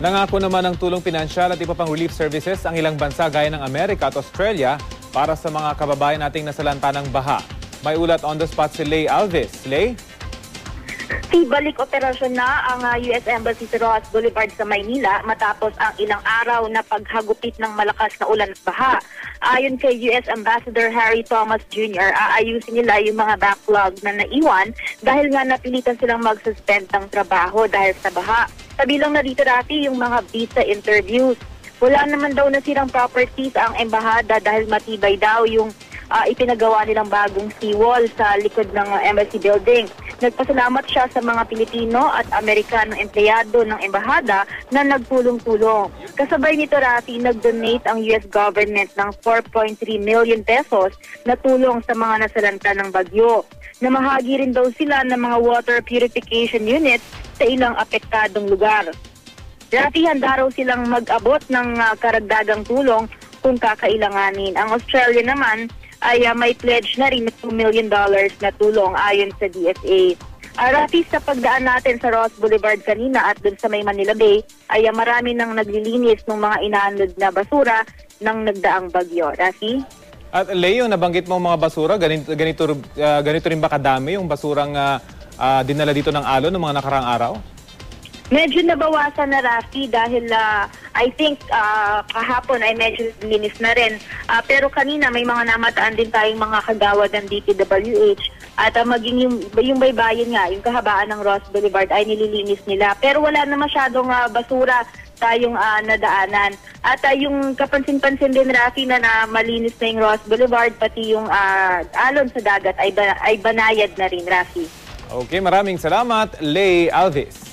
Nangako naman ng tulong pinansyal at iba pang relief services ang ilang bansa gaya ng Amerika at Australia para sa mga kababayan nating nasalanta ng baha. May ulat on the spot si Lay Alves. Lay? Balik operasyon na ang US Embassy sa Roxas Boulevard sa Maynila matapos ang ilang araw na paghagupit ng malakas na ulan at baha. Ayon kay US Ambassador Harry Thomas Jr., aayusin nila yung mga backlog na naiwan dahil nga napilitan silang mag-suspend ng trabaho dahil sa baha. Kabilang na dito dati yung mga visa interviews. Wala naman daw nasirang properties ang embahada dahil matibay daw yung ipinagawa nilang bagong seawall sa likod ng embassy building. Nagpasalamat siya sa mga Pilipino at Amerikanong empleyado ng embahada na nagtulong-tulong. Kasabay nito Rafi, nag-donate ang US government ng 4.3 million pesos na tulong sa mga nasalanta ng bagyo. Namahagi rin daw sila ng mga water purification units sa ilang apektadong lugar. Rafi, handa raw silang mag-abot ng karagdagang tulong kung kakailanganin. Ang Australia naman ay may pledge na rin ng $2 million na tulong ayon sa DFA. Rafi, sa pagdaan natin sa Roxas Boulevard kanina at dun sa may Manila Bay, ay marami nang naglilinis ng mga inaanod na basura ng nagdaang bagyo. Rafi? At Lay, yung nabanggit mo mga basura, ganito rin ba kadami yung basurang dinala dito ng alon ng mga nakaraang araw? Medyo nabawasan na Rafi dahil I think kahapon ay medyo linis na rin. Pero kanina may mga namataan din tayong mga kagawad ng DPWH at maging yung baybayin nga, yung kahabaan ng Roxas Boulevard ay nililinis nila. Pero wala na masyadong basura tayong nadaanan. At yung kapansin-pansin din Rafi na malinis na yung Roxas Boulevard pati yung alon sa dagat ay banayad na rin Rafi. Okay, maraming salamat, Lay Alves.